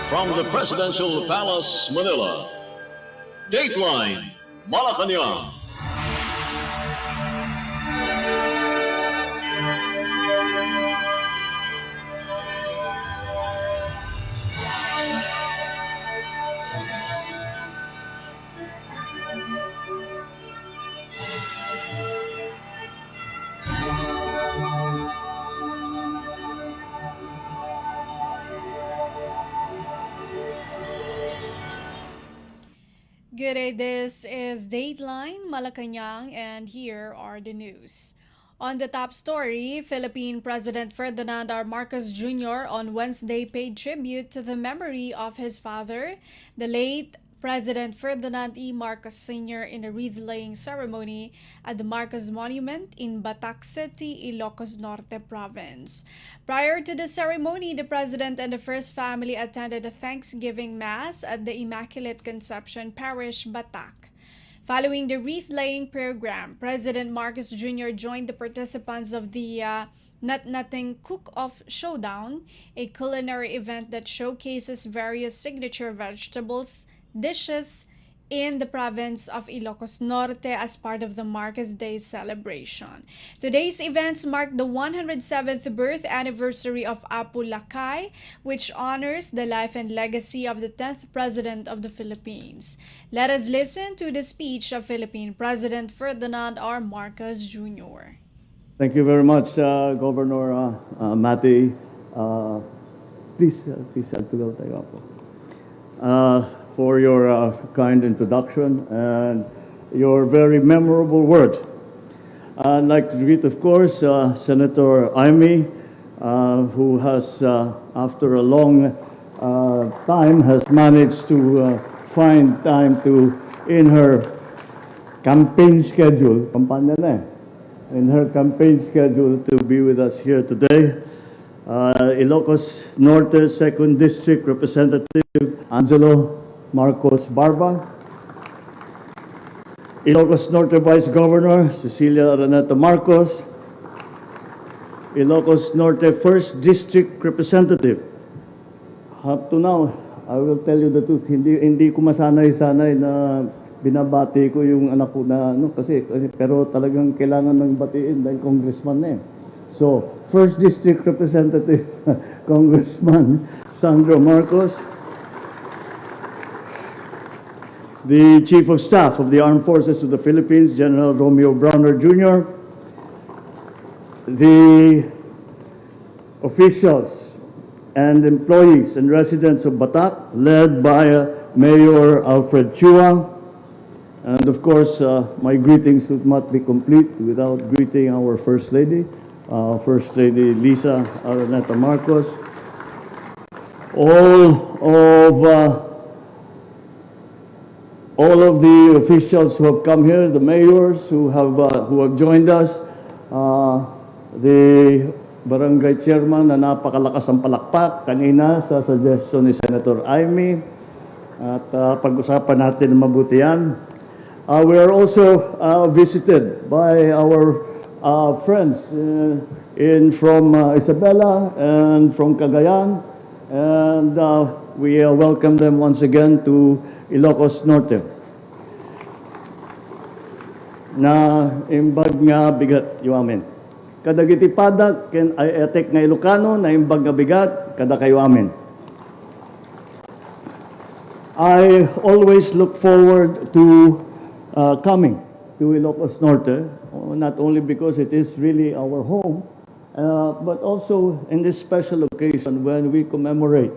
From the Presidential Palace, Manila, Dateline Malacañang. Good day, this is Dateline Malacañang, and here are the news. On the top story, Philippine President Ferdinand R. Marcos Jr. on Wednesday paid tribute to the memory of his father, the late President Ferdinand E. Marcos Sr. in a wreath-laying ceremony at the Marcos Monument in Batac City, Ilocos Norte Province. Prior to the ceremony, the President and the First Family attended a Thanksgiving Mass at the Immaculate Conception Parish, Batac. Following the wreath-laying program, President Marcos Jr. joined the participants of the Nut Nothing Cook-Off Showdown, a culinary event that showcases various signature vegetables dishes in the province of Ilocos Norte as part of the Marcos Day celebration. Today's events mark the 107th birth anniversary of Apu Lakay, which honors the life and legacy of the 10th President of the Philippines. Let us listen to the speech of Philippine President Ferdinand R. Marcos Jr. Thank you very much, Governor Mati. Please add to the for your kind introduction and your very memorable word. I'd like to greet, of course, Senator Amy, who has, after a long time, has managed to find time to, in her campaign schedule, in her campaign schedule to be with us here today. Ilocos Norte 2nd District Representative Angelo Marcos Barba, Ilocos Norte Vice Governor Cecilia Araneta Marcos, Ilocos Norte 1st District Representative. Up to now, I will tell you the truth, hindi ko masanay-sanay na binabati ko yung anak ko na pero talagang kailangan ng batiin dahil congressman na eh. So, 1st District Representative Congressman Sandro Marcos, the Chief of Staff of the Armed Forces of the Philippines, General Romeo Browner Jr., the officials and employees and residents of Batac, led by Mayor Alfred Chua, and of course, my greetings would not be complete without greeting our First Lady, Lisa Araneta Marcos, all of the officials who have come here, the mayors who have joined us, the barangay chairman na napakalakas ang palakpak kanina sa suggestion ni Senator Amy, at pag-usapan natin ng mabuti yan. We are also visited by our friends from Isabela and from Cagayan, and we welcome them once again to Ilocos Norte. Na imbag nga bigat yu amin. Kadagiti padak ken ay etek nga Ilocano na imbag nga bigat kada kayo amin. I always look forward to coming to Ilocos Norte, not only because it is really our home, but also in this special occasion when we commemorate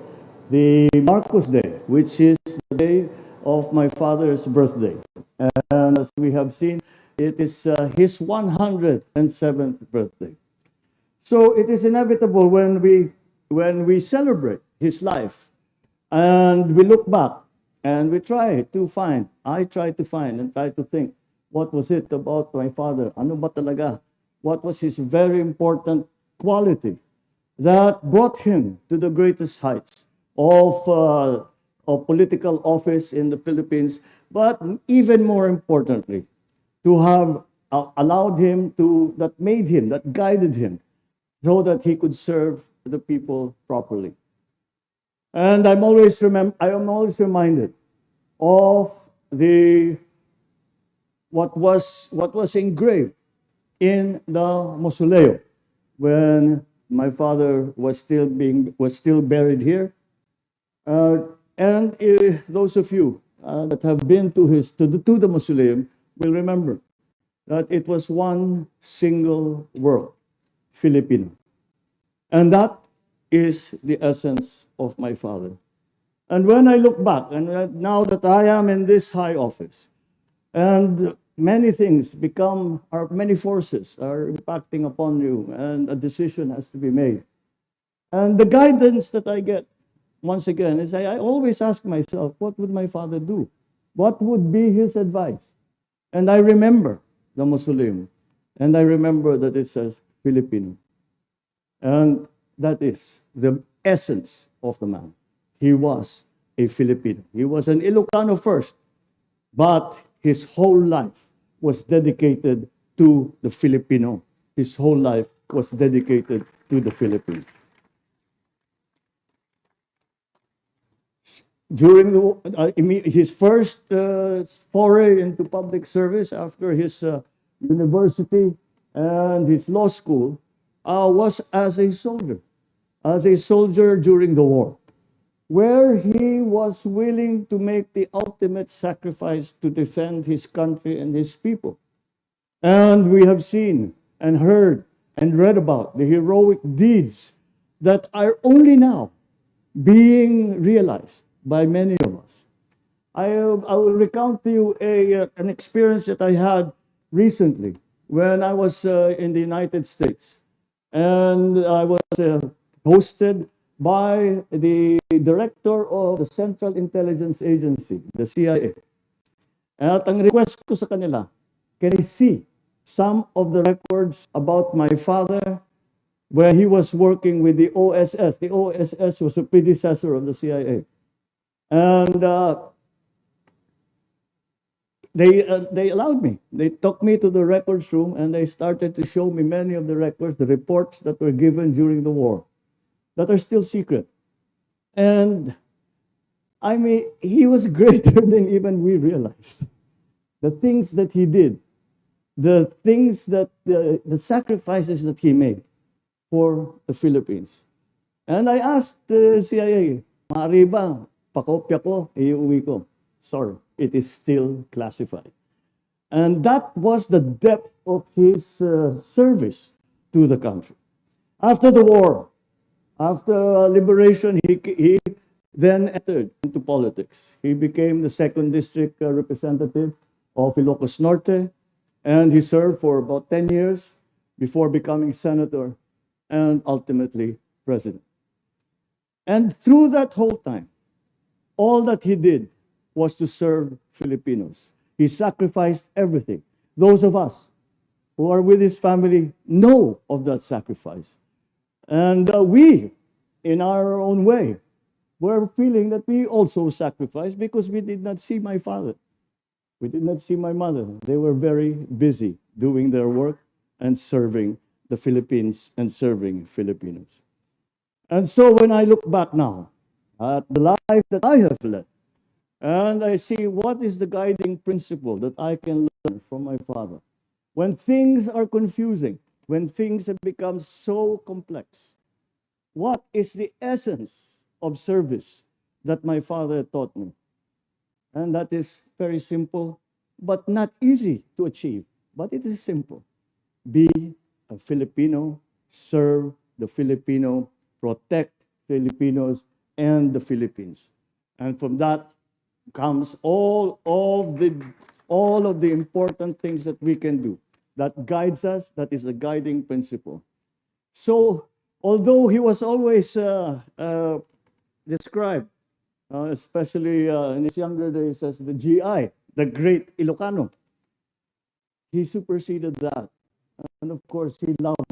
the Marcos Day, which is the day of my father's birthday. And as we have seen, it is his 107th birthday. So it is inevitable when we celebrate his life and we look back and I try to find and try to think, what was it about my father? Ano ba talaga? What was his very important quality that brought him to the greatest heights of political office in the Philippines, but even more importantly, to have allowed him to, that made him, that guided him, so that he could serve the people properly. And I am always reminded of the what was engraved in the mausoleum when my father was still buried here. And those of you that have been to the mausoleum will remember that it was one single word, Filipino. And that is the essence of my father. And when I look back, and now that I am in this high office, and many things many forces are impacting upon you, and a decision has to be made. And the guidance that I get, once again, is I always ask myself, what would my father do? What would be his advice? And I remember the mausoleum, and I remember that it says Filipino. And that is the essence of the man. He was a Filipino. He was an Ilocano first, but his whole life was dedicated to the Filipino. His whole life was dedicated to the Philippines. During his first foray into public service after his university and his law school was as a soldier during the war, where he was willing to make the ultimate sacrifice to defend his country and his people. And we have seen and heard and read about the heroic deeds that are only now being realized by many of us. I will recount to you an experience that I had recently when I was in the United States. And I was hosted by the director of the Central Intelligence Agency, the CIA. At ang request ko sa kanila, can I see some of the records about my father when he was working with the OSS? The OSS was a predecessor of the CIA. And they allowed me. They took me to the records room and they started to show me many of the records, the reports that were given during the war that are still secret. And I mean, he was greater than even we realized. The things that he did, the things that, the sacrifices that he made for the Philippines. And I asked the CIA, maaari ba, pakopya ko, iuwi ko. Sorry, it is still classified. And that was the depth of his service to the country. After the war, after liberation, he then entered into politics. He became the 2nd District Representative of Ilocos Norte, and he served for about 10 years before becoming senator and ultimately president. And through that whole time, all that he did was to serve Filipinos. He sacrificed everything. Those of us who are with his family know of that sacrifice. And we, in our own way, were feeling that we also sacrificed because we did not see my father. We did not see my mother. They were very busy doing their work and serving the Philippines and serving Filipinos. And so when I look back now at the life that I have led, and I see what is the guiding principle that I can learn from my father. When things are confusing, when things have become so complex, what is the essence of service that my father taught me? And that is very simple, but not easy to achieve. But it is simple. Be a Filipino, serve the Filipino, protect Filipinos and the Philippines. And from that comes all of the important things that we can do. That guides us, that is the guiding principle. So, although he was always described, especially in his younger days, as the GI, the Great Ilocano, he superseded that. And of course, he loved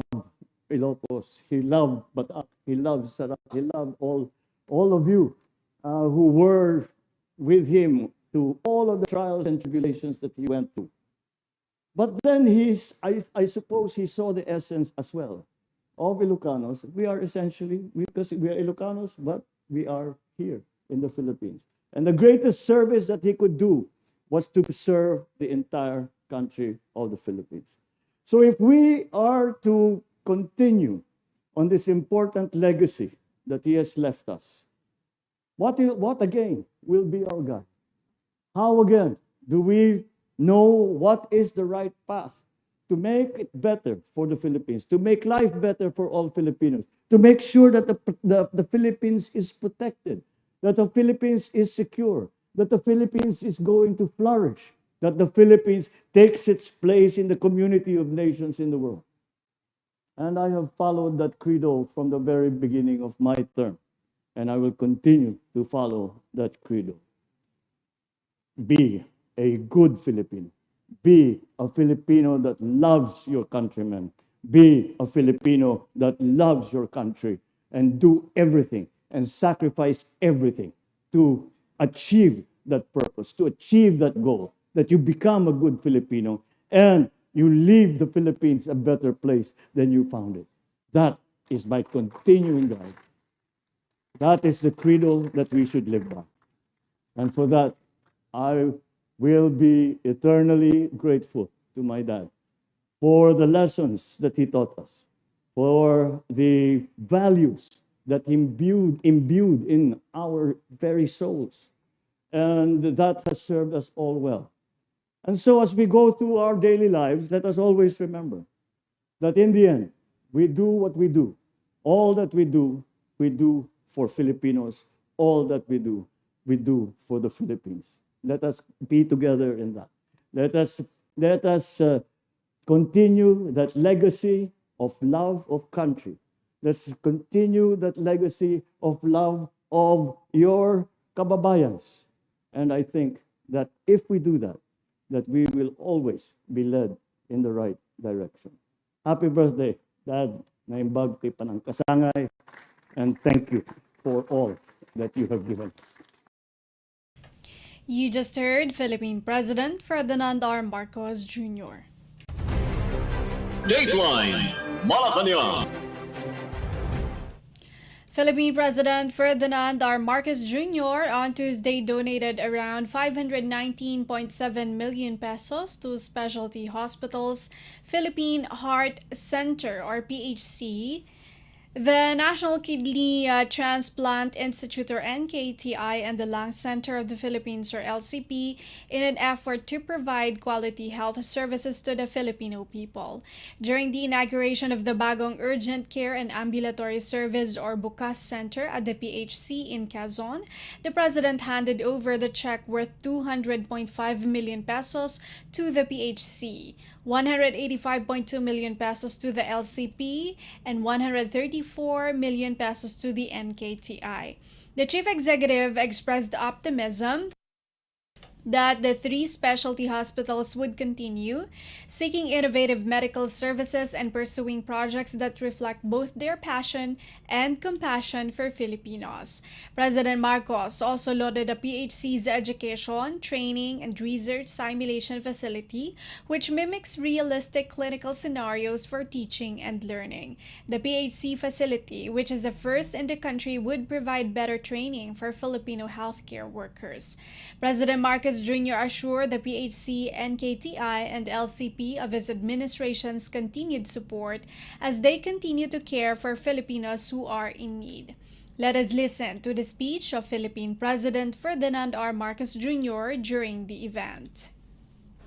Ilocos, he loved Batak, he loved Sarap, he loved all of you who were with him through all of the trials and tribulations that he went through. But then I suppose he saw the essence as well of Ilocanos. We are essentially, because we are Ilocanos, but we are here in the Philippines. And the greatest service that he could do was to serve the entire country of the Philippines. So if we are to continue on this important legacy that he has left us, what again will be our guide? How again do we know what is the right path to make it better for the Philippines, to make life better for all Filipinos, to make sure that the Philippines is protected, that the Philippines is secure, that the Philippines is going to flourish, that the Philippines takes its place in the community of nations in the world. And I have followed that credo from the very beginning of my term, and I will continue to follow that credo. Be a good Filipino. Be a Filipino that loves your countrymen. Be a Filipino that loves your country, and do everything and sacrifice everything to achieve that purpose, to achieve that goal, that you become a good Filipino and you leave the Philippines a better place than you found it. That is my continuing guide. That is the credo that we should live by. And for that, I will be eternally grateful to my dad for the lessons that he taught us, for the values that imbued in our very souls. And that has served us all well. And so as we go through our daily lives, let us always remember that in the end, we do what we do. All that we do for Filipinos. All that we do for the Philippines. Let us be together in that. Let us continue that legacy of love of country. Let's continue that legacy of love of your kababayans. And I think that if we do that, that we will always be led in the right direction. Happy birthday, Dad. Naimbag kay panang kasangay. And thank you for all that you have given us. You just heard Philippine President Ferdinand R. Marcos Jr. Dateline Malacañang. Philippine President Ferdinand R. Marcos Jr. on Tuesday donated around 519.7 million pesos to Specialty Hospital's Philippine Heart Center or PHC, the National Kidney Transplant Institute or NKTI, and the Lung Center of the Philippines or LCP in an effort to provide quality health services to the Filipino people. During the inauguration of the Bagong Urgent Care and Ambulatory Service or BUCAS Center at the PHC in Quezon, the President handed over the check worth 200.5 million pesos to the PHC, 185.2 million pesos to the LCP, and 134 million pesos to the NKTI. The chief executive expressed optimism that the three specialty hospitals would continue seeking innovative medical services and pursuing projects that reflect both their passion and compassion for Filipinos. President Marcos also lauded the PHC's education, training, and research simulation facility, which mimics realistic clinical scenarios for teaching and learning. The PHC facility, which is the first in the country, would provide better training for Filipino healthcare workers. President Marcos Jr. assured the PHC, NKTI, and LCP of his administration's continued support as they continue to care for Filipinos who are in need. Let us listen to the speech of Philippine President Ferdinand R. Marcos Jr. during the event.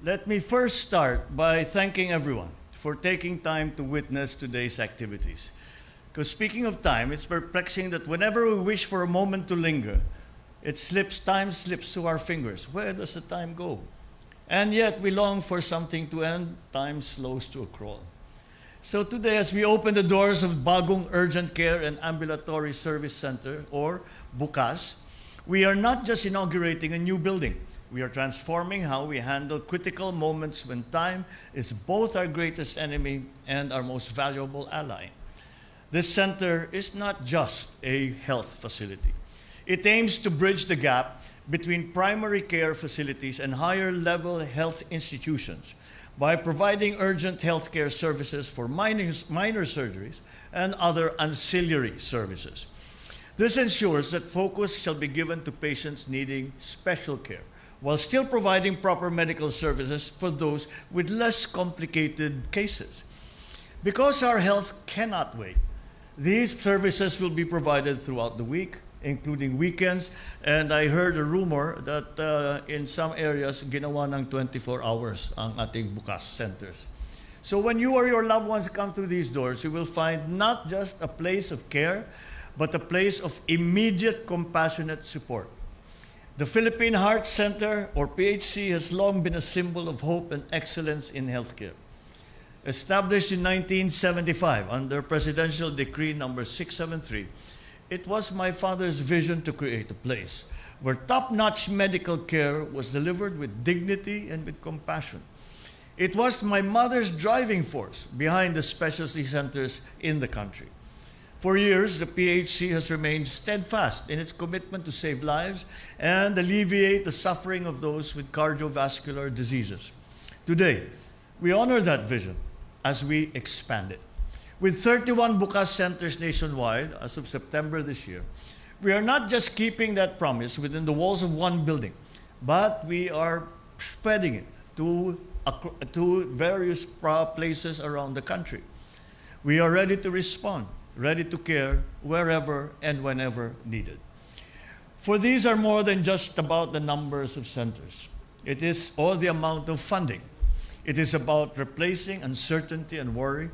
Let me first start by thanking everyone for taking time to witness today's activities. Because speaking of time, it's perplexing that whenever we wish for a moment to linger, time slips through our fingers. Where does the time go? And yet we long for something to end, time slows to a crawl. So today, as we open the doors of Bagong Urgent Care and Ambulatory Service Center, or BUCAS, we are not just inaugurating a new building. We are transforming how we handle critical moments when time is both our greatest enemy and our most valuable ally. This center is not just a health facility. It aims to bridge the gap between primary care facilities and higher-level health institutions by providing urgent healthcare services for minor surgeries and other ancillary services. This ensures that focus shall be given to patients needing special care, while still providing proper medical services for those with less complicated cases. Because our health cannot wait, these services will be provided throughout the week, including weekends, and I heard a rumor that in some areas, ginawa ng 24 hours ang ating bukas centers. So when you or your loved ones come through these doors, you will find not just a place of care, but a place of immediate compassionate support. The Philippine Heart Center, or PHC, has long been a symbol of hope and excellence in healthcare. Established in 1975 under Presidential Decree number 673, it was my father's vision to create a place where top-notch medical care was delivered with dignity and with compassion. It was my mother's driving force behind the specialty centers in the country. For years, the PHC has remained steadfast in its commitment to save lives and alleviate the suffering of those with cardiovascular diseases. Today, we honor that vision as we expand it. With 31 Bukas centers nationwide as of September this year, we are not just keeping that promise within the walls of one building, but we are spreading it to various places around the country. We are ready to respond, ready to care wherever and whenever needed. For these are more than just about the numbers of centers. It is all the amount of funding. It is about replacing uncertainty and worry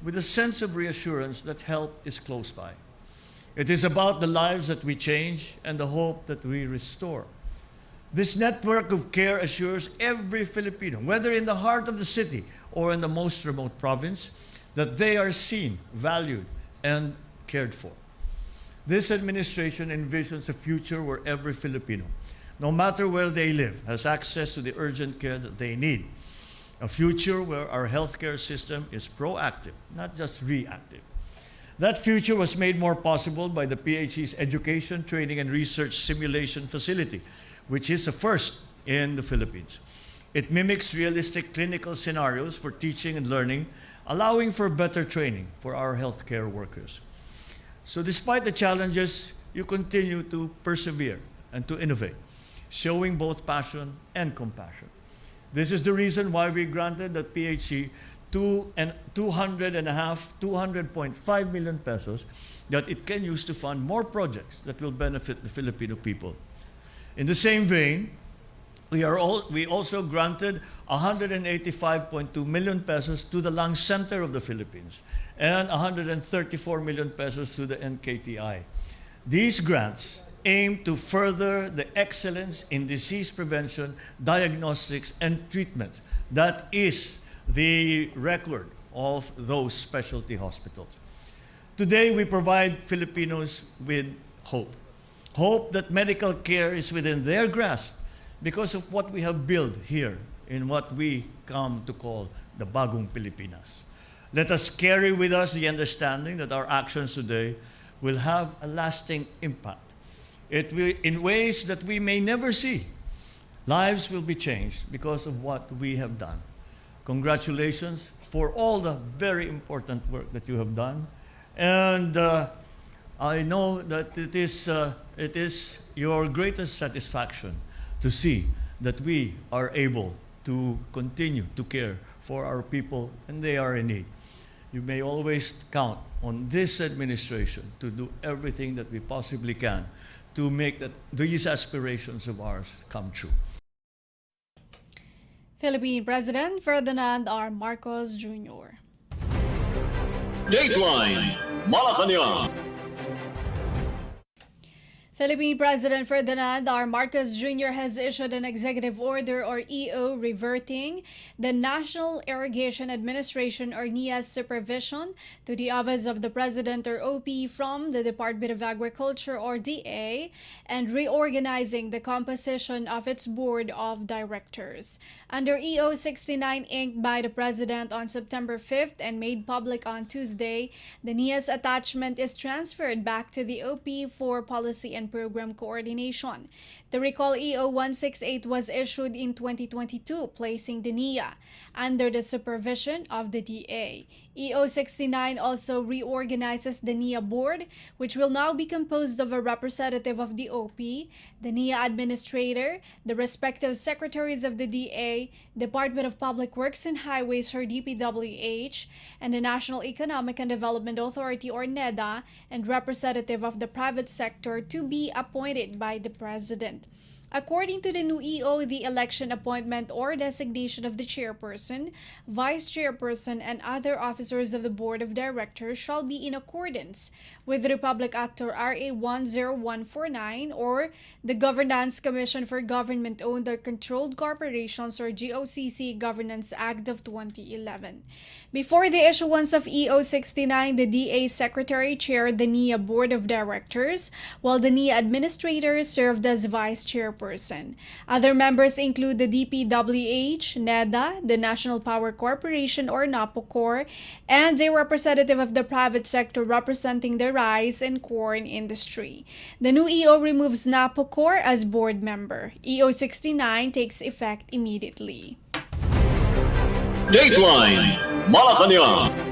with a sense of reassurance that help is close by. It is about the lives that we change and the hope that we restore. This network of care assures every Filipino, whether in the heart of the city or in the most remote province, that they are seen, valued, and cared for. This administration envisions a future where every Filipino, no matter where they live, has access to the urgent care that they need. A future where our healthcare system is proactive, not just reactive. That future was made more possible by the PHC's Education, Training, and Research Simulation Facility, which is a first in the Philippines. It mimics realistic clinical scenarios for teaching and learning, allowing for better training for our healthcare workers. So despite the challenges, you continue to persevere and to innovate, showing both passion and compassion. This is the reason why we granted the PHC 200.5 million pesos that it can use to fund more projects that will benefit the Filipino people. In the same vein, we also granted 185.2 million pesos to the Lung Center of the Philippines and 134 million pesos to the NKTI. These grants aim to further the excellence in disease prevention, diagnostics, and treatments. That is the record of those specialty hospitals. Today, we provide Filipinos with hope. Hope that medical care is within their grasp because of what we have built here in what we come to call the Bagong Pilipinas. Let us carry with us the understanding that our actions today will have a lasting impact. It will, in ways that we may never see. Lives will be changed because of what we have done. Congratulations for all the very important work that you have done. And I know that it is your greatest satisfaction to see that we are able to continue to care for our people and they are in need. You may always count on this administration to do everything that we possibly can to make these aspirations of ours come true. Philippine President Ferdinand R. Marcos Jr. Dateline Malacañang. Philippine President Ferdinand R. Marcos Jr. has issued an executive order or EO reverting the National Irrigation Administration or NIA's supervision to the Office of the President or OP from the Department of Agriculture or DA and reorganizing the composition of its Board of Directors. Under EO 69 inked by the President on September 5th and made public on Tuesday, the NIA's attachment is transferred back to the OP for policy and program coordination. The recall EO 168 was issued in 2022, placing the NIA under the supervision of the DA. EO69 also reorganizes the NIA board, which will now be composed of a representative of the OP, the NIA administrator, the respective secretaries of the DA, Department of Public Works and Highways or DPWH, and the National Economic and Development Authority or NEDA, and representative of the private sector to be appointed by the President. According to the new EO, the election, appointment, or designation of the chairperson, vice chairperson, and other officers of the board of directors shall be in accordance with Republic Act or RA 10149 or the Governance Commission for Government-Owned or Controlled Corporations or GOCC Governance Act of 2011. Before the issuance of EO 69, the DA Secretary chaired the NIA Board of Directors, while the NIA Administrator served as vice chairperson. Other members include the DPWH, NEDA, the National Power Corporation or NAPOCOR, and a representative of the private sector representing the rice and corn industry. The new EO removes NAPOCOR as board member. EO 69 takes effect immediately. Dateline Malacañang.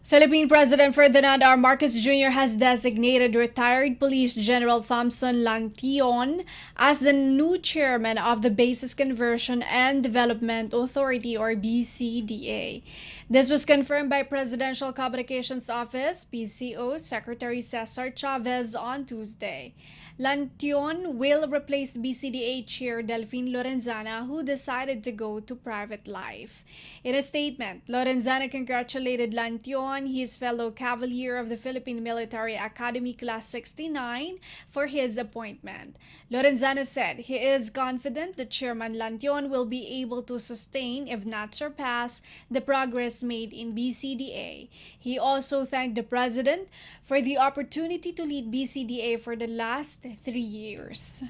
Philippine President Ferdinand R. Marcos Jr. has designated retired Police General Thompson Lantion as the new chairman of the Basis Conversion and Development Authority or BCDA. This was confirmed by Presidential Communications Office, PCO, Secretary Cesar Chavez on Tuesday. Lantion will replace BCDA Chair Delphine Lorenzana, who decided to go to private life. In a statement, Lorenzana congratulated Lantion, his fellow Cavalier of the Philippine Military Academy Class 69, for his appointment. Lorenzana said he is confident that Chairman Lantion will be able to sustain, if not surpass, the progress made in BCDA. He also thanked the President for the opportunity to lead BCDA for the last 3 years.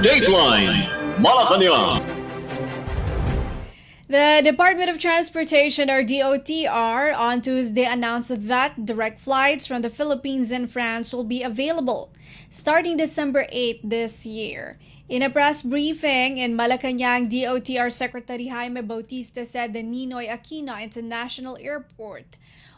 Dateline Malacañang. The Department of Transportation or DOTR on Tuesday announced that direct flights from the Philippines and France will be available starting December 8 this year. In a press briefing in Malacañang, DOTR Secretary Jaime Bautista said the Ninoy Aquino International Airport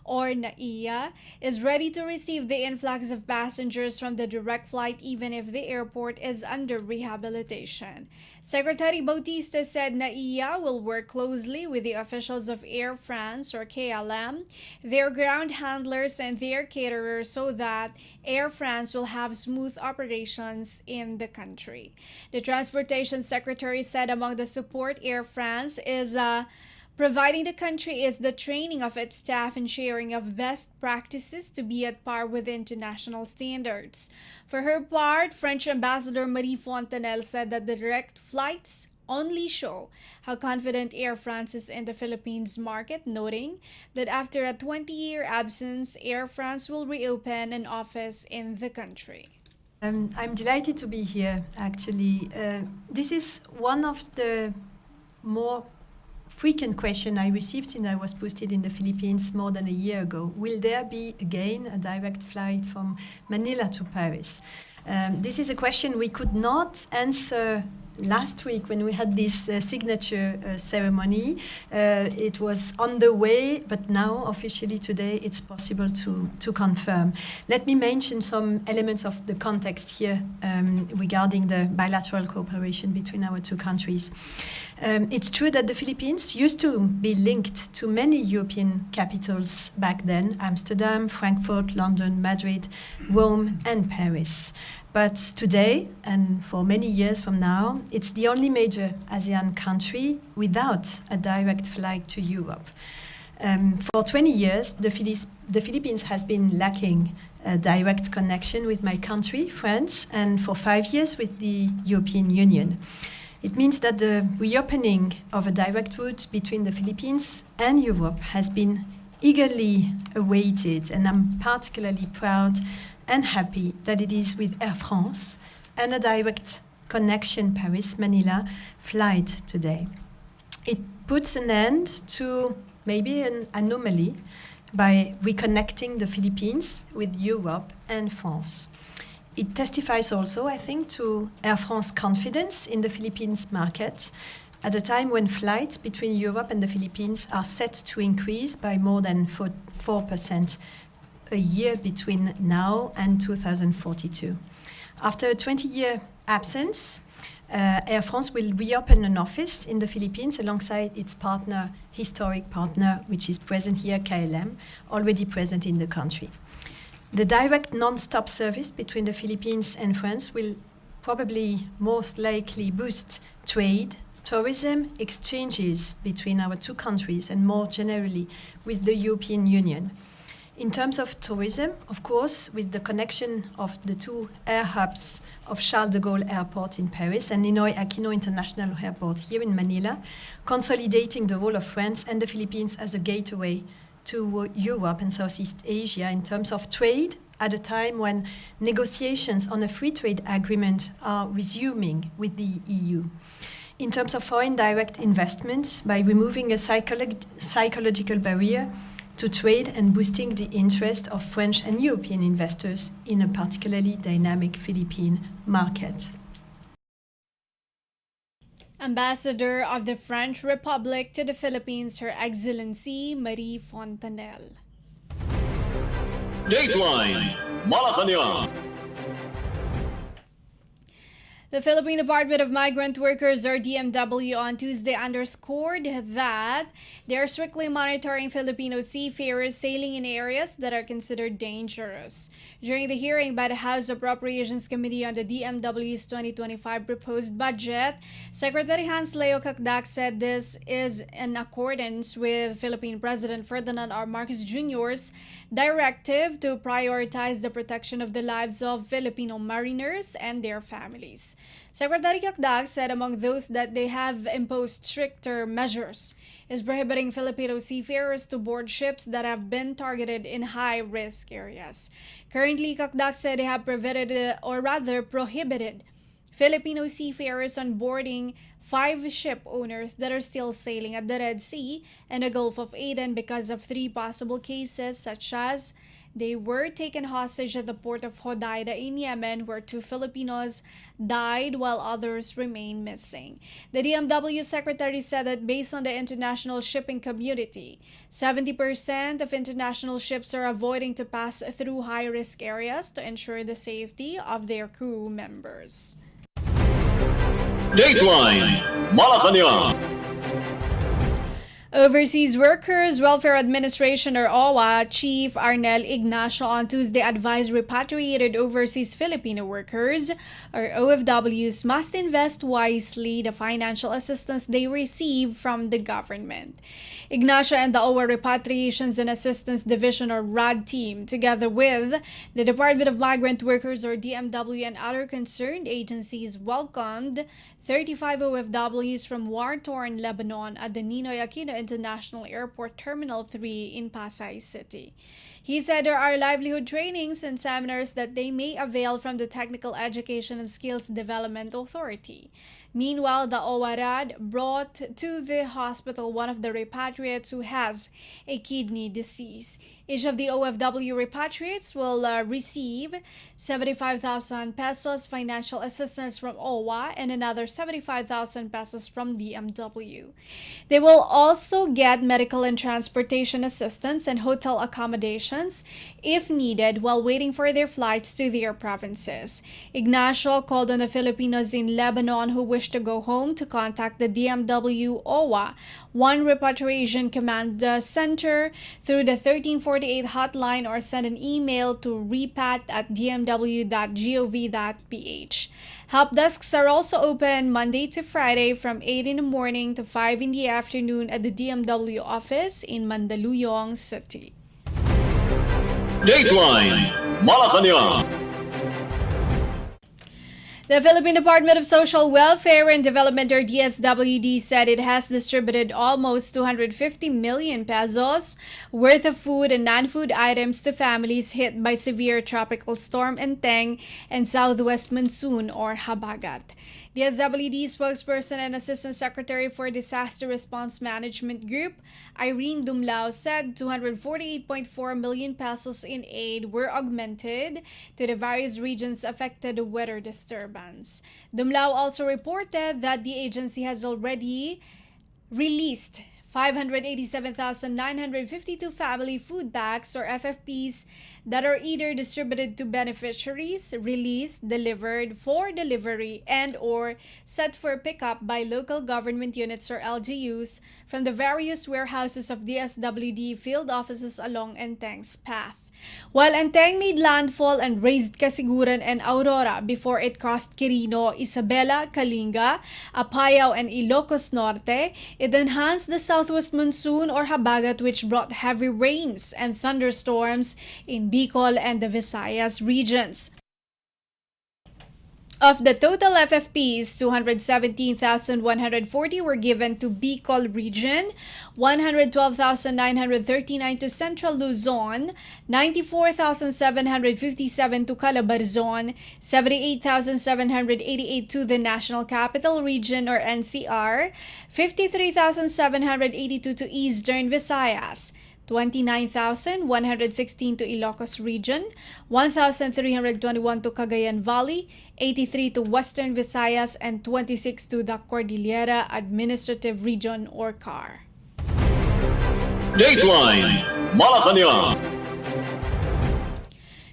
or NAIA is ready to receive the influx of passengers from the direct flight even if the airport is under rehabilitation. Secretary Bautista said NAIA will work closely with the officials of Air France or KLM, their ground handlers, and their caterers so that Air France will have smooth operations in the country. The Transportation Secretary said among the support Air France is providing the country is the training of its staff and sharing of best practices to be at par with international standards. For her part, French Ambassador Marie Fontanelle said that the direct flights only show how confident Air France is in the Philippines market, noting that after a 20-year absence, Air France will reopen an office in the country. I'm delighted to be here, actually. This is one of the more frequent question I received since I was posted in the Philippines more than a year ago. Will there be again a direct flight from Manila to Paris? This is a question we could not answer last week when we had this signature ceremony. It was on the way, but now officially today it's possible to confirm. Let me mention some elements of the context here regarding the bilateral cooperation between our two countries. It's true that the Philippines used to be linked to many European capitals back then: Amsterdam, Frankfurt, London, Madrid, Rome, and Paris. But today, and for many years from now, it's the only major ASEAN country without a direct flight to Europe. For 20 years, the Philippines has been lacking a direct connection with my country, France, and for 5 years with the European Union. It means that the reopening of a direct route between the Philippines and Europe has been eagerly awaited, and I'm particularly proud and happy that it is with Air France and a direct connection Paris-Manila flight today. It puts an end to maybe an anomaly by reconnecting the Philippines with Europe and France. It testifies also, I think, to Air France's confidence in the Philippines market, at a time when flights between Europe and the Philippines are set to increase by more than 4% a year between now and 2042. After a 20-year absence, Air France will reopen an office in the Philippines alongside its partner, historic partner, which is present here, KLM, already present in the country. The direct non-stop service between the Philippines and France will probably most likely boost trade, tourism, exchanges between our two countries, and more generally with the European Union. In terms of tourism, of course, with the connection of the two air hubs of Charles de Gaulle Airport in Paris and Ninoy Aquino International Airport here in Manila, consolidating the role of France and the Philippines as a gateway to Europe and Southeast Asia in terms of trade, at a time when negotiations on a free trade agreement are resuming with the EU. In terms of foreign direct investment, by removing a psychological barrier to trade and boosting the interest of French and European investors in a particularly dynamic Philippine market. Ambassador of the French Republic to the Philippines, Her Excellency Marie Fontanelle. Dateline Malacañang. The Philippine Department of Migrant Workers, or DMW, on Tuesday underscored that they are strictly monitoring Filipino seafarers sailing in areas that are considered dangerous. During the hearing by the House Appropriations Committee on the DMW's 2025 proposed budget, Secretary Hans Leo Cacdac said this is in accordance with Philippine President Ferdinand R. Marcos Jr.'s directive to prioritize the protection of the lives of Filipino mariners and their families. Secretary Cacdac said among those that they have imposed stricter measures is prohibiting Filipino seafarers to board ships that have been targeted in high-risk areas. Currently, Cacdac said they have prohibited Filipino seafarers on boarding 5 ship owners that are still sailing at the Red Sea and the Gulf of Aden because of 3 possible cases, such as they were taken hostage at the port of Hodeida in Yemen, where 2 Filipinos died while others remain missing. The DMW secretary said that based on the international shipping community, 70% of international ships are avoiding to pass through high-risk areas to ensure the safety of their crew members. Dateline Malacañang. Overseas Workers Welfare Administration, or OWA, Chief Arnel Ignacio on Tuesday advised repatriated overseas Filipino workers, or OFWs, must invest wisely the financial assistance they receive from the government. Ignacio and the OWA Repatriations and Assistance Division, or RAD team, together with the Department of Migrant Workers, or DMW, and other concerned agencies, welcomed 35 OFWs from war-torn Lebanon at the Ninoy Aquino International Airport Terminal 3 in Pasay City. He said there are livelihood trainings and seminars that they may avail from the Technical Education and Skills Development Authority. Meanwhile, the OWARAD brought to the hospital one of the repatriates who has a kidney disease. Each of the OFW repatriates will receive 75,000 pesos financial assistance from OWA and another 75,000 pesos from DMW. They will also get medical and transportation assistance and hotel accommodations if needed while waiting for their flights to their provinces. Ignacio called on the Filipinos in Lebanon who wish to go home to contact the DMW OWA One Repatriation Command Center through the 1348 hotline or send an email to repat@dmw.gov.ph. Help desks are also open Monday to Friday from 8 in the morning to 5 in the afternoon at the DMW office in Mandaluyong City. Dateline Malacañang. The Philippine Department of Social Welfare and Development, or DSWD, said it has distributed almost 250 million pesos worth of food and non-food items to families hit by severe tropical storm Enteng and southwest monsoon, or Habagat. The SWD spokesperson and Assistant Secretary for Disaster Response Management Group, Irene Dumlao, said 248.4 million pesos in aid were augmented to the various regions affected by weather disturbance. Dumlao also reported that the agency has already released 587,952 family food packs or FFPs that are either distributed to beneficiaries, released, delivered for delivery, and or set for pickup by local government units or LGUs from the various warehouses of DSWD field offices along Enteng's path. While Enteng made landfall and raised Kasiguran and Aurora before it crossed Quirino, Isabela, Kalinga, Apayao, and Ilocos Norte, it enhanced the southwest monsoon or habagat which brought heavy rains and thunderstorms in Bicol and the Visayas regions. Of the total FFPs, 217,140 were given to Bicol region, 112,939 to Central Luzon, 94,757 to Calabarzon, 78,788 to the National Capital Region or NCR, 53,782 to Eastern Visayas, 29,116 to Ilocos Region, 1,321 to Cagayan Valley, 83 to Western Visayas, and 26 to the Cordillera Administrative Region or CAR. Dateline Malacañang.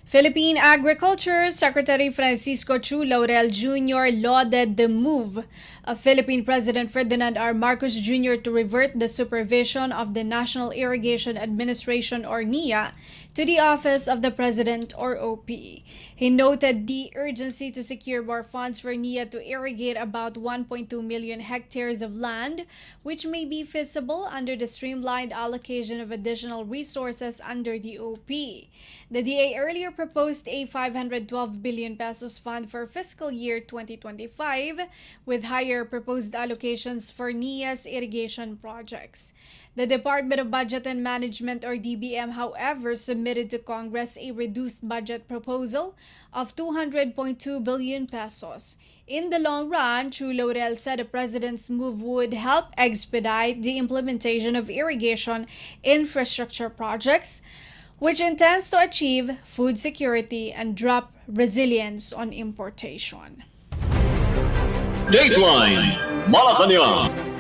Philippine Agriculture Secretary Francisco Chu Laurel Jr. lauded the move of Philippine President Ferdinand R. Marcos Jr. to revert the supervision of the National Irrigation Administration or NIA to the Office of the President or OP. He noted the urgency to secure more funds for NIA to irrigate about 1.2 million hectares of land, which may be feasible under the streamlined allocation of additional resources under the OP. The DA earlier proposed a 512 billion pesos fund for fiscal year 2025 with higher proposed allocations for NIA's irrigation projects. The Department of Budget and Management or DBM, however, submitted to Congress a reduced budget proposal of 200.2 billion pesos. In the long run, Chu Laurel said the president's move would help expedite the implementation of irrigation infrastructure projects, which intends to achieve food security and drop resilience on importation. Dateline Malacañang.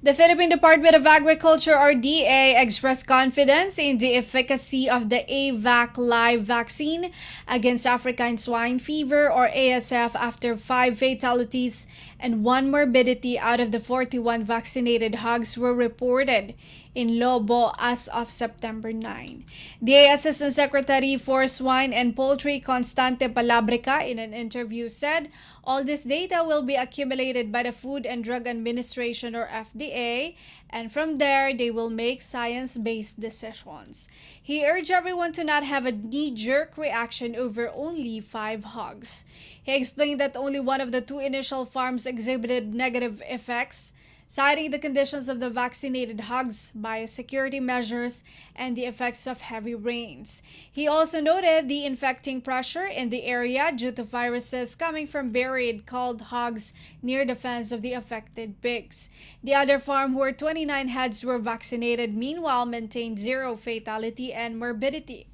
The Philippine Department of Agriculture or DA expressed confidence in the efficacy of the AVAC live vaccine against African swine fever or ASF after 5 fatalities and 1 morbidity out of the 41 vaccinated hogs were reported in Lobo as of September 9. DA Assistant Secretary for Swine and Poultry Constante Palabrica in an interview said all this data will be accumulated by the Food and Drug Administration or FDA, and from there they will make science-based decisions. He urged everyone to not have a knee-jerk reaction over only 5 hogs. He explained that only one of the 2 initial farms exhibited negative effects, citing the conditions of the vaccinated hogs, biosecurity measures, and the effects of heavy rains. He also noted the infecting pressure in the area due to viruses coming from buried culled hogs near the fence of the affected pigs. The other farm, where 29 heads were vaccinated, meanwhile maintained 0 fatality and morbidity.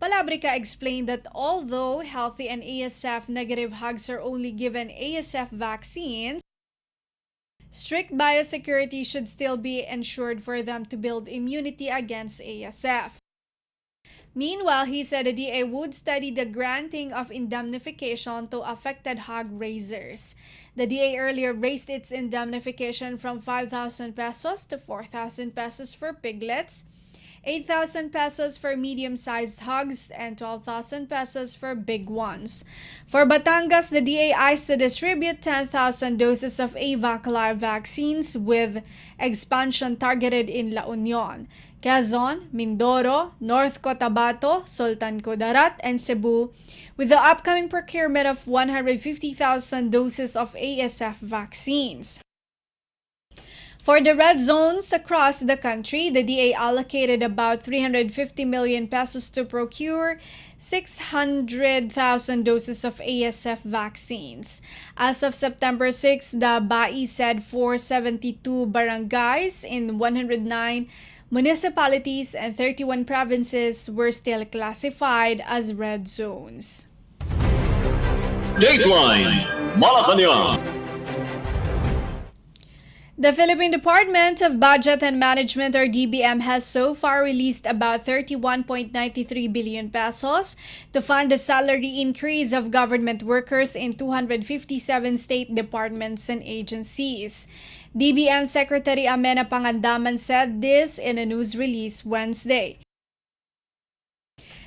Palabrica explained that although healthy and ASF negative hogs are only given ASF vaccines, strict biosecurity should still be ensured for them to build immunity against ASF. Meanwhile, he said the DA would study the granting of indemnification to affected hog raisers. The DA earlier raised its indemnification from 5,000 pesos to 4,000 pesos for piglets, 8,000 pesos for medium-sized hogs, and 12,000 pesos for big ones. For Batangas, the DA eyes to distribute 10,000 doses of AVAC live vaccines with expansion targeted in La Union, Quezon, Mindoro, North Cotabato, Sultan Kudarat, and Cebu, with the upcoming procurement of 150,000 doses of ASF vaccines. For the red zones across the country, the DA allocated about 350 million pesos to procure 600,000 doses of ASF vaccines. As of September 6, the BAI said 472 barangays in 109 municipalities and 31 provinces were still classified as red zones. Dateline Malacañang. The Philippine Department of Budget and Management, or DBM, has so far released about 31.93 billion pesos to fund the salary increase of government workers in 257 state departments and agencies. DBM Secretary Amena Pangandaman said this in a news release Wednesday.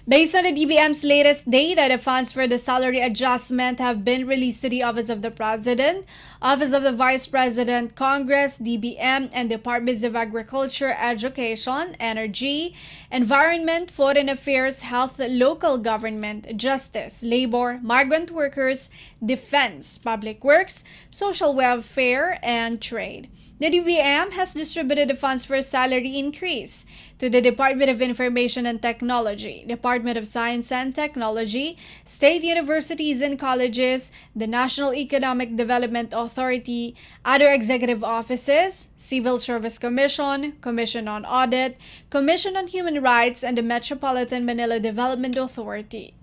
Based on the DBM's latest data, the funds for the salary adjustment have been released to the Office of the President, Office of the Vice President, Congress, DBM, and Departments of Agriculture, Education, Energy, Environment, Foreign Affairs, Health, Local Government, Justice, Labor, Migrant Workers, Defense, Public Works, Social Welfare, and Trade. The DBM has distributed the funds for salary increase to the Department of Information and Technology, Department of Science and Technology, state universities and colleges, the National Economic Development Authority, other executive offices, Civil Service Commission, Commission on Audit, Commission on Human Rights, and the Metropolitan Manila Development Authority.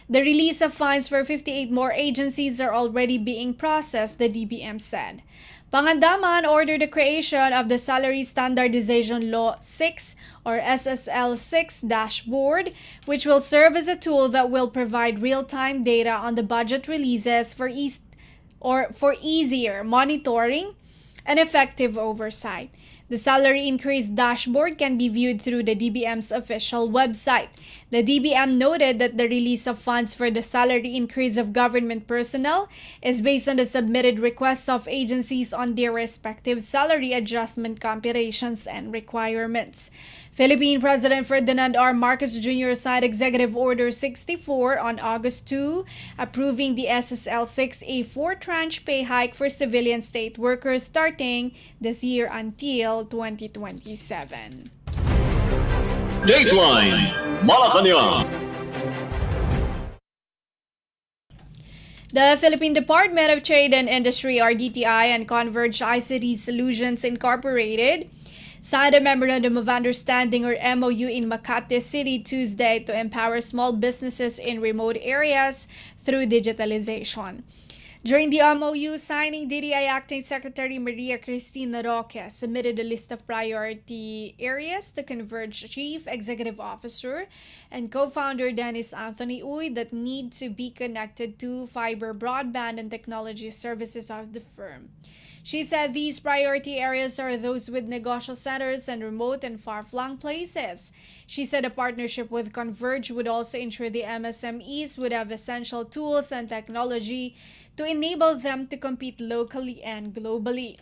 The release of funds for 58 more agencies are already being processed, the DBM said. Pangandaman ordered the creation of the Salary Standardization Law 6 or SSL 6 dashboard, which will serve as a tool that will provide real-time data on the budget releases for easier monitoring and effective oversight. The salary increase dashboard can be viewed through the DBM's official website. The DBM noted that the release of funds for the salary increase of government personnel is based on the submitted requests of agencies on their respective salary adjustment computations and requirements. Philippine President Ferdinand R. Marcos Jr. signed Executive Order 64 on August 2, approving the SSL 6A 4-tranche pay hike for civilian state workers starting this year until 2027. Dateline Malacañang. The Philippine Department of Trade and Industry, or DTI, and Converge ICT Solutions Incorporated signed a Memorandum of Understanding, or MOU, in Makati City Tuesday to empower small businesses in remote areas through digitalization. During the MOU signing, DTI Acting Secretary Maria Cristina Roque submitted a list of priority areas to Converge Chief Executive Officer and co-founder Dennis Anthony Uy that need to be connected to fiber broadband and technology services of the firm. She said these priority areas are those with negosyo centers and remote and far-flung places. She said a partnership with Converge would also ensure the MSMEs would have essential tools and technology to enable them to compete locally and globally.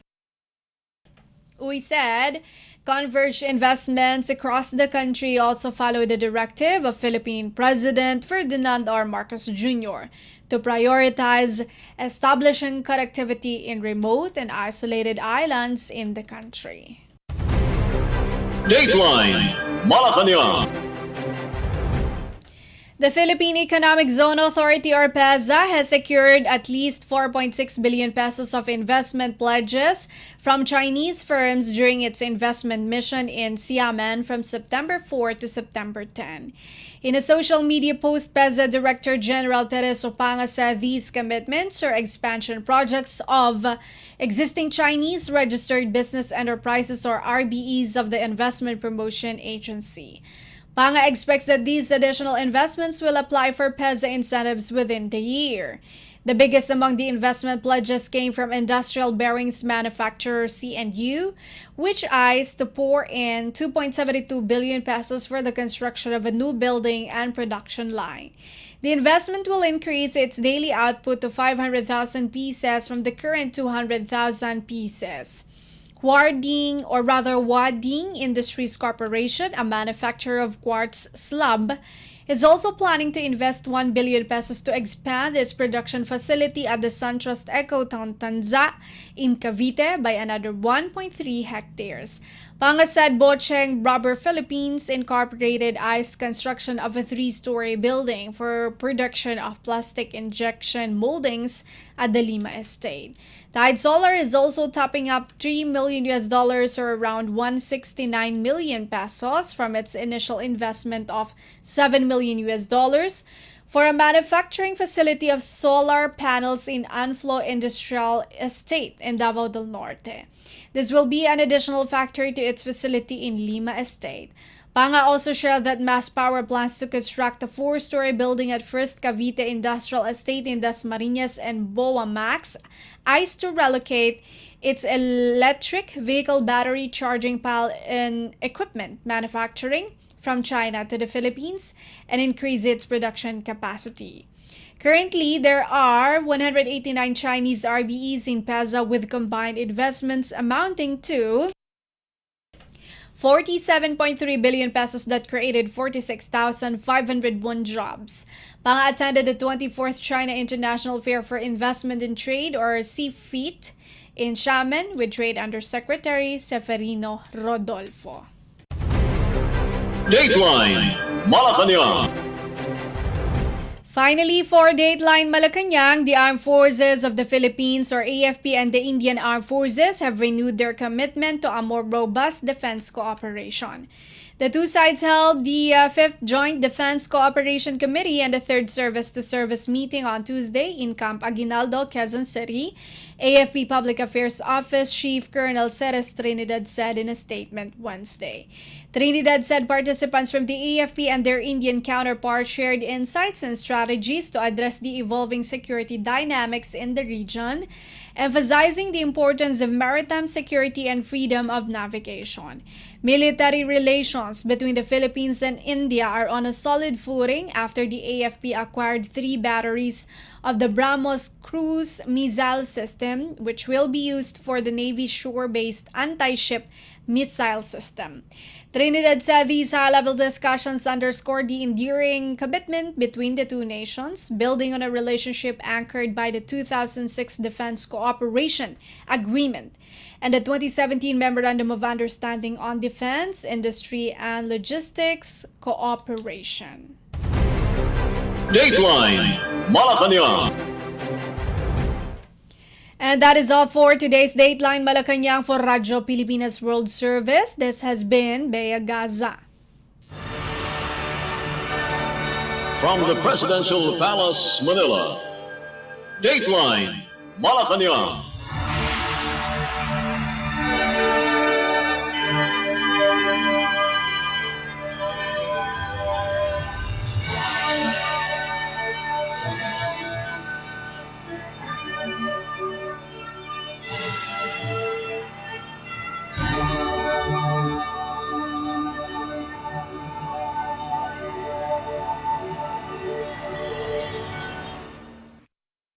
Uy said Converge investments across the country also follow the directive of Philippine President Ferdinand R. Marcos Jr. to prioritize establishing connectivity in remote and isolated islands in the country. Dateline Malacañang. The Philippine Economic Zone Authority, or PEZA, has secured at least 4.6 billion pesos of investment pledges from Chinese firms during its investment mission in Xiamen from September 4 to September 10. In a social media post, PEZA Director General Teres Opanga said these commitments are expansion projects of existing Chinese registered business enterprises, or RBEs, of the Investment Promotion Agency. Panga expects that these additional investments will apply for PEZA incentives within the year. The biggest among the investment pledges came from industrial bearings manufacturer C&U, which eyes to pour in 2.72 billion pesos for the construction of a new building and production line. The investment will increase its daily output to 500,000 pieces from the current 200,000 pieces. Wading Industries Corporation, a manufacturer of quartz slab, is also planning to invest 1 billion pesos to expand its production facility at the SunTrust Ecotown Tanza in Cavite by another 1.3 hectares. Pangasad Bocheng Rubber Philippines Incorporated eyes construction of a 3-story building for production of plastic injection moldings at the Lima estate. Tide Solar is also topping up $3 million or around 169 million pesos from its initial investment of $7 million for a manufacturing facility of solar panels in Anflo Industrial Estate in Davao del Norte. This will be an additional factory to its facility in Lima Estate. Panga also shared that Mass Power plans to construct a 4-story building at First Cavite Industrial Estate in Dasmariñas and Boa Max, eyes to relocate its electric vehicle battery charging pile and equipment manufacturing from China to the Philippines and increase its production capacity. Currently, there are 189 Chinese RBEs in PEZA with combined investments amounting to 47.3 billion pesos that created 46,501 jobs. Panga attended the 24th China International Fair for Investment in Trade or CFIT in Xiamen with Trade Undersecretary Seferino Rodolfo. Dateline Malacañang. Finally, for Dateline Malacañang, the Armed Forces of the Philippines or AFP and the Indian Armed Forces have renewed their commitment to a more robust defense cooperation. The two sides held the 5th Joint Defense Cooperation Committee and the 3rd Service-to-Service meeting on Tuesday in Camp Aguinaldo, Quezon City. AFP Public Affairs Office Chief Colonel Ceres Trinidad said in a statement Wednesday. Trinidad said participants from the AFP and their Indian counterparts shared insights and strategies to address the evolving security dynamics in the region, emphasizing the importance of maritime security and freedom of navigation. Military relations between the Philippines and India are on a solid footing after the AFP acquired 3 batteries of the BrahMos cruise missile system, which will be used for the Navy's shore-based anti-ship missile system. Trinidad said these high-level discussions underscore the enduring commitment between the two nations, building on a relationship anchored by the 2006 Defense Cooperation Agreement and the 2017 Memorandum of Understanding on Defense, Industry, and Logistics Cooperation. Dateline Malacañang. And that is all for today's Dateline Malacañang for Radyo Pilipinas World Service. This has been Bea Gaza. From the Presidential Palace, Manila. Dateline Malacañang.